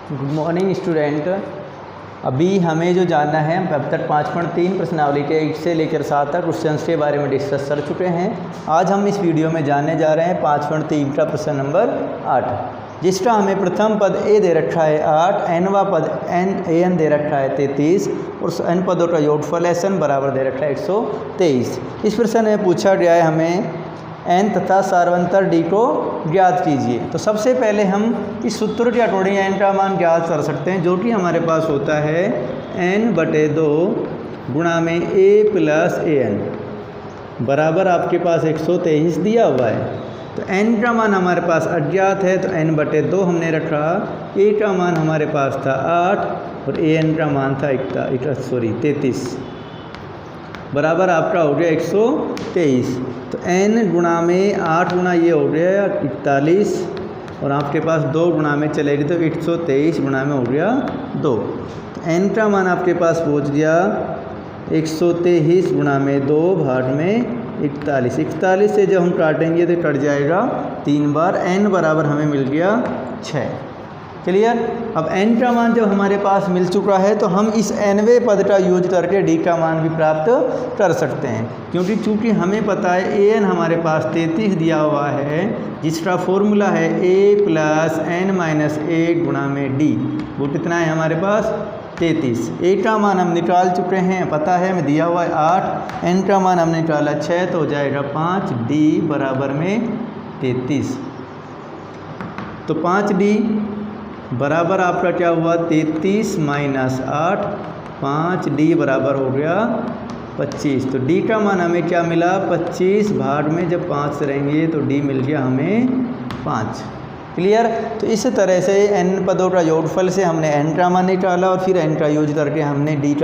Good morning student. अभी हमें जो जानना है, हम अब तक 5.3 प्रश्नावली के 1 से लेकर 7 तक क्वेश्चंस के बारे में डिस्कस कर चुके हैं। आज हम इस वीडियो में जानने जा रहे हैं 5.3 का प्रश्न नंबर 8, जिसका हमें प्रथम पद ए दे रखा है 8, एनवा पद एन दे रखा है 33 और एन पदों का योगफल एन बराबर दे रखा है 123। इस प्रश्न में पूछा गया है हमें एन तथा सार्वंतर डी को ज्ञात कीजिए। तो सबसे पहले हम इस सूत्र के अकॉर्डिंग एन का मान ज्ञात कर सकते हैं, जो कि हमारे पास होता है n/2 गुणा में a प्लस an बराबर आपके पास 123 दिया हुआ है। तो n का मान हमारे पास अज्ञात है, तो n/2 हमने रखा। a का मान हमारे पास था 8 और an का मान था 33 बराबर आपका हो गया 123। तो n गुणा में 8 गुणा ये हो गया 41 और आपके पास 2 गुणा में चलेगी तो 123 गुणा में हो गया 2। तो n का मान आपके पास पहुंच गया 123 गुणा में 2 भाग में 41। 41 से जब हम काटेंगे तो कट जाएगा 3 बार, n बराबर हमें मिल गया 6। क्लियर। अब n का मान जब हमारे पास मिल चुका है तो हम इस nवें पद का यूज करके d का मान भी प्राप्त कर सकते हैं, क्योंकि हमें पता है an हमारे पास 33 दिया हुआ है, जिसका फॉर्मूला है a प्लस n-1 गुणा में d। वो कितना है हमारे पास 33। a का मान हम निकाल चुके हैं, पता है हमें दिया हुआ है 8, n का मान हमने निकाला 6 तो हो जाएगा 5, d बराबर में 33। तो 5d बराबर आपका क्या हुआ 33 माइनस 8, 5d बराबर हो गया 25। तो d का मान हमें क्या मिला 25 भाग में जब 5 से रहेंगे तो d मिल गया हमें 5। क्लियर। तो इस तरह से n पदों का योगफल से हमने n का मान निकाला और फिर n का यूज करके हमने a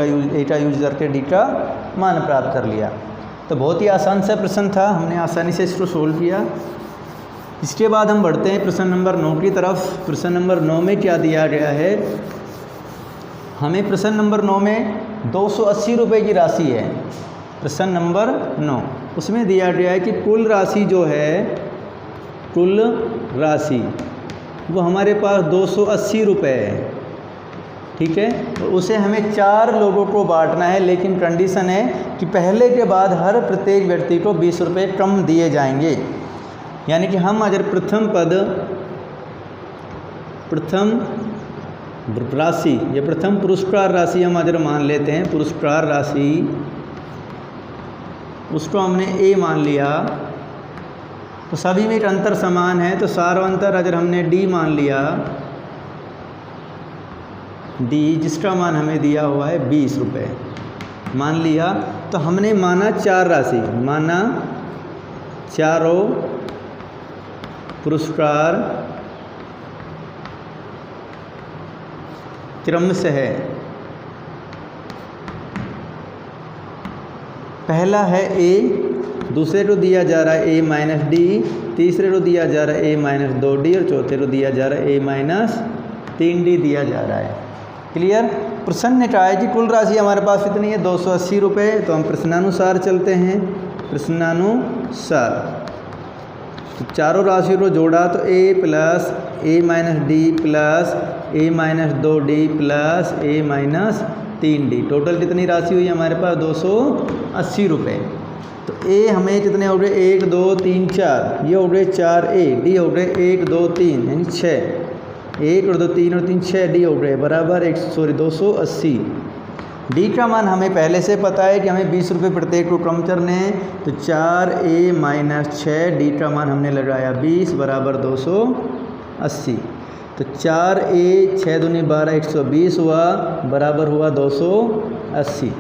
का यूज करके d का मान प्राप्त कर लिया। तो बहुत ही आसान सा प्रश्न था, हमने आसानी से इसको सोल्व किया। इसके बाद हम बढ़ते हैं प्रश्न नंबर 9 की तरफ। प्रश्न नंबर 9 में क्या दिया गया है हमें? प्रश्न नंबर 9 में 280 रुपये की राशि है। प्रश्न नंबर 9 उसमें दिया गया है कि कुल राशि जो है, कुल राशि वो हमारे पास 280 रुपये है। ठीक है। तो उसे हमें 4 लोगों को बांटना है, लेकिन कंडीशन है कि पहले के बाद हर प्रत्येक व्यक्ति को 20 रुपये कम दिए जाएंगे। यानी कि हम अगर प्रथम राशि या प्रथम पुरस्कार राशि हम अगर मान लेते हैं, पुरस्कार राशि उसको हमने a मान लिया, तो सभी में एक अंतर समान है। तो सार्वंतर अगर हमने d मान लिया, d जिसका मान हमें दिया हुआ है 20 रुपये मान लिया, तो हमने माना 4 राशि, माना चारों पुरस्कार क्रम से है। पहला है a, दूसरे को दिया जा रहा है a-d, तीसरे को दिया जा रहा है a-2d और चौथे को दिया जा रहा है a-3d दिया जा रहा है। क्लियर। प्रश्न ने कहा है कि कुल राशि हमारे पास कितनी है 280 रुपये। तो हम प्रश्नानुसार चलते हैं। प्रश्नानुसार तो चारों राशियों को जोड़ा तो a plus a-d plus a-2d plus a-3d, total कितनी राशि हुई हमारे पास 280 रुपये। तो a हमें कितने हो गए 1 2 3 4, ये हो गए 4a, d हो गए 1 2 3 यानी 6, 1 और 2 3 और 3 6d हो गए बराबर 280। d का मान हमें पहले से पता है कि हमें 20 रुपये प्रत्येक को कम करने हैं। तो 4a-6 d का मान हमने लगाया 20 बराबर 280। तो 4a 6 दूनी 12 120 हुआ बराबर हुआ 280।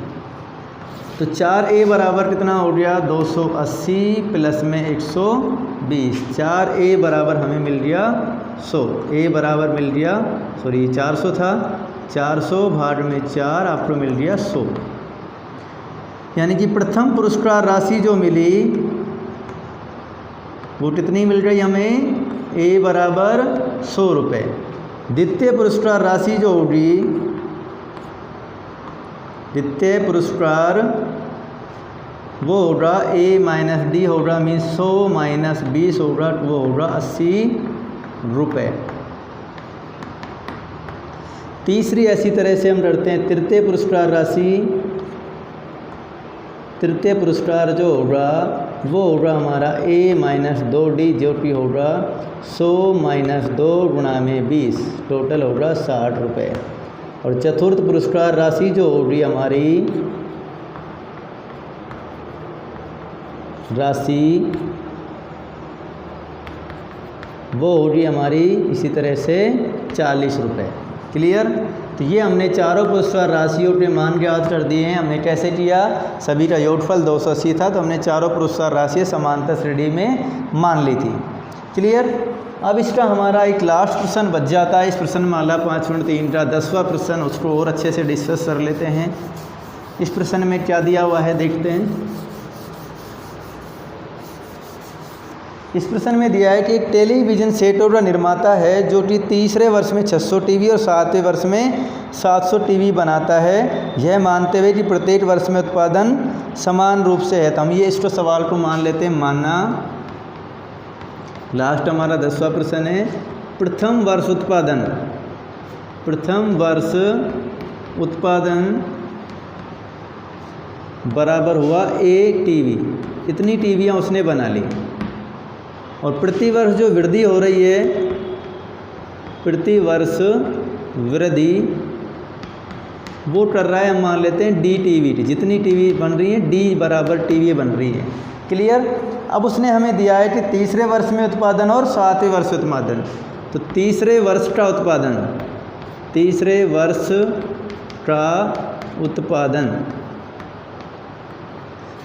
तो 4a बराबर कितना हो गया 280 प्लस में 120। 4a बराबर हमें मिल गया 100। a बराबर मिल गया 400 था, 400 भाग में 4 आपको मिल गया 100। यानी कि प्रथम पुरस्कार राशि जो मिली वो कितनी मिल गई हमें a बराबर 100 रुपये। द्वितीय पुरस्कार राशि जो होगी, द्वितीय पुरस्कार वो होगा a-d होगा, मीन्स 100 माइनस 20 होगा, वो होगा 80 रुपये। तीसरी ऐसी तरह से हम करते हैं तृतीय पुरस्कार राशि। तृतीय पुरस्कार जो होगा वो होगा हमारा A-2D, जो कि होगा 100 - 2 × 20, टोटल होगा 60 रुपये। और चतुर्थ पुरस्कार राशि जो होगी हमारी राशि वो होगी हमारी इसी तरह से 40 रुपये। क्लियर। तो ये हमने चारों पुरस्कार राशियों के मान ज्ञात कर दिए हैं। हमने कैसे किया, सभी का योगफल 280 था, तो हमने चारों पुरस्कार राशियाँ समांतर श्रेणी में मान ली थी। क्लियर। अब इसका हमारा एक लास्ट प्रश्न बच जाता है इस प्रश्नमाला 5.3 का 10वां प्रश्न, उसको और अच्छे से डिस्कस कर लेते हैं। इस प्रश्न में क्या दिया हुआ है देखते हैं। इस प्रश्न में दिया है कि एक टेलीविज़न सेटों का निर्माता है जो कि तीसरे वर्ष में 600 टीवी और 7वें वर्ष में 700 टीवी बनाता है, यह मानते हुए कि प्रत्येक वर्ष में उत्पादन समान रूप से है। तो हम ये इसको सवाल को मान लेते हैं, माना। लास्ट हमारा 10वां प्रश्न है, प्रथम वर्ष उत्पादन बराबर हुआ A टीवी, इतनी टीवियाँ उसने बना ली। और प्रतिवर्ष जो वृद्धि हो रही है, प्रतिवर्ष वृद्धि वो कर रहा है, हम मान लेते हैं D टीवी, जितनी टीवी बन रही है D बराबर टीवी बन रही है। क्लियर। अब उसने हमें दिया है कि तीसरे वर्ष में उत्पादन और 7वें वर्ष उत्पादन। तो तीसरे वर्ष का उत्पादन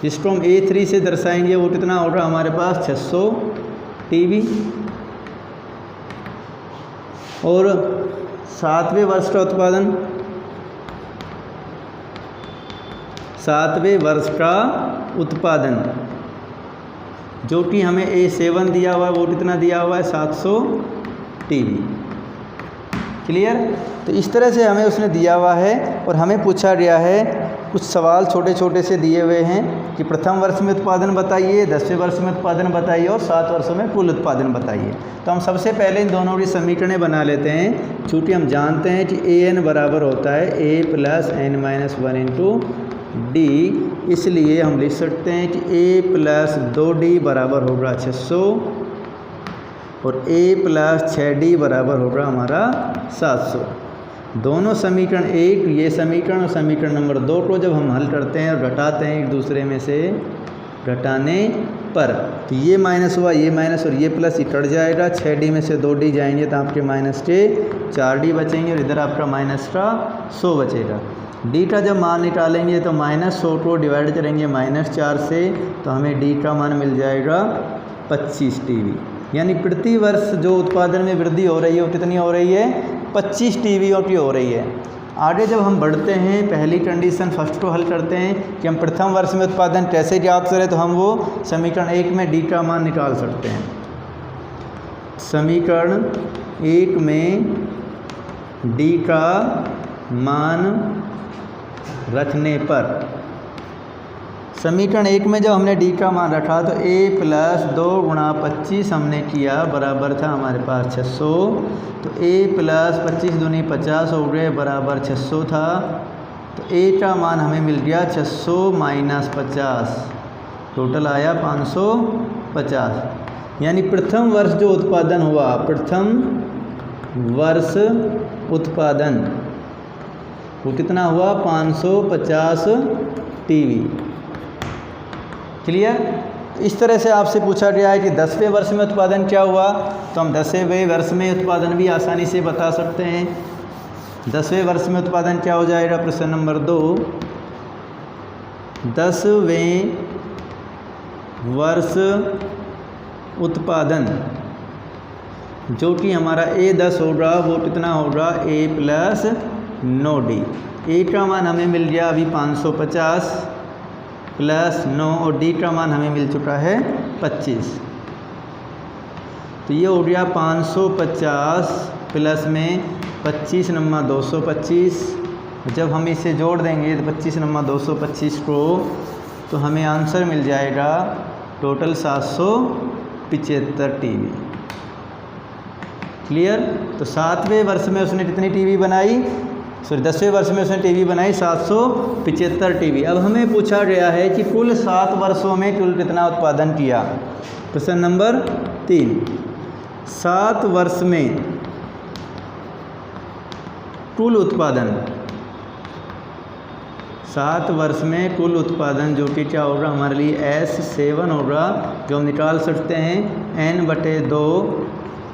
जिसको हम A3 से दर्शाएंगे वो कितना होगा हमारे पास 600 टीवी। और 7वें वर्ष का उत्पादन, 7वें वर्ष का उत्पादन जो कि हमें A7 दिया हुआ है वो कितना दिया हुआ है 700 टीवी। क्लियर। तो इस तरह से हमें उसने दिया हुआ है और हमें पूछा गया है, कुछ सवाल छोटे छोटे से दिए हुए हैं कि प्रथम वर्ष में उत्पादन बताइए, 10वें वर्ष में उत्पादन बताइए और 7 वर्षों में कुल उत्पादन बताइए। तो हम सबसे पहले इन दोनों की समीकरणें बना लेते हैं। चूँकि हम जानते हैं कि AN बराबर होता है A + n-1 × D, इसलिए हम लिख सकते हैं कि A + 2D बराबर होगा 600 और A + 6D बराबर होगा हमारा 700। दोनों समीकरण एक, ये समीकरण और समीकरण नंबर 2 को जब हम हल करते हैं और घटाते हैं एक दूसरे में से घटाने पर, तो ये माइनस हुआ, ये माइनस और ये प्लस कट जाएगा। 6D में से 2D जाएंगे तो आपके माइनस के 4D बचेंगे और इधर आपका माइनस का 100 बचेगा। D का जब मान निकालेंगे तो -100 को डिवाइड करेंगे -4 से, तो हमें D का मान मिल जाएगा 25 टीवी। यानी प्रति वर्ष जो उत्पादन में वृद्धि हो रही है वो कितनी हो रही है 25 टीवियों की हो रही है। आगे जब हम बढ़ते हैं, पहली कंडीशन फर्स्ट को हल करते हैं कि हम प्रथम वर्ष में उत्पादन कैसे ज्ञात करें, तो हम वो समीकरण 1 में D का मान निकाल सकते हैं। समीकरण 1 में D का मान रखने पर, समीकरण 1 में जब हमने D का मान रखा तो A + 2 × 25 हमने किया बराबर था हमारे पास 600। तो A + 25 दूनी 50 हो गए बराबर 600 था। तो A का मान हमें मिल गया 600 - 50, टोटल आया 550। यानी प्रथम वर्ष जो उत्पादन हुआ, प्रथम वर्ष उत्पादन वो कितना हुआ 550 टीवी। क्लियर। इस तरह से आपसे पूछा गया है कि 10वें वर्ष में उत्पादन क्या हुआ, तो हम 10वें वर्ष में उत्पादन भी आसानी से बता सकते हैं। 10वें वर्ष में उत्पादन क्या हो जाएगा, प्रश्न नंबर 2, 10वें वर्ष उत्पादन जो कि हमारा A10 होगा वो कितना होगा A + 9D। A का मान हमें मिल गया अभी 550 + 9 और D का मान हमें मिल चुका है 25। तो ये हो गया 550 प्लस में 25 × 225। जब हम इसे जोड़ देंगे तो 25 × 225 को, तो हमें आंसर मिल जाएगा टोटल 775 टीवी। क्लियर। तो 7वें वर्ष में उसने कितनी टीवी बनाई, सॉरी 10वें वर्ष में उसने टीवी बनाई 775 टीवी। अब हमें पूछा गया है कि कुल 7 वर्षों में कुल कितना उत्पादन किया। प्रश्न नंबर 3, 7 वर्ष में कुल उत्पादन, 7 वर्ष में कुल उत्पादन जो कि क्या होगा हमारे लिए S7 होगा, जो हम निकाल सकते हैं n/2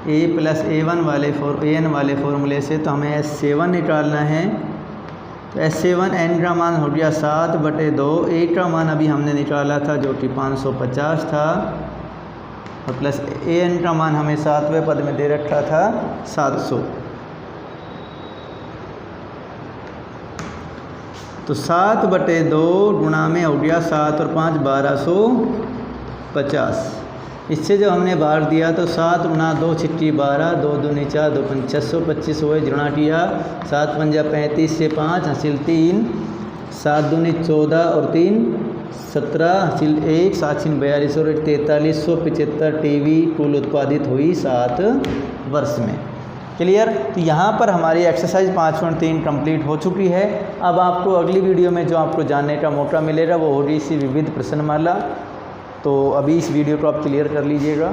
a + a1 वाले an वाले फॉर्मूले से। तो हमें S7 निकालना है। तो S7 n का मान हो गया 7/2, a का मान अभी हमने निकाला था जो कि 550 था, और प्लस an का मान हमें 7वें पद में दे रखा था 700। तो 7/2 गुणा में हो गया 7 और 5 1250। इससे जब हमने बाहर दिया तो 7 गुणा 2 6 12, 2 दूनी 4, 2 5 625 हुए, गुणा किया 7 पंजा 35 से 5 हासिल 3, 7 दूनी 14 और 3 17 हासिल 1, 7 6 42 और 4375 टीवी कुल उत्पादित हुई 7 वर्ष में। क्लियर। तो यहाँ पर हमारी एक्सरसाइज 5.3 कंप्लीट हो चुकी है। अब आपको अगली वीडियो में जो आपको जानने का मौका मिलेगा वो होगी इसी विविध प्रश्नमाला। तो अभी इस वीडियो को आप क्लियर कर लीजिएगा।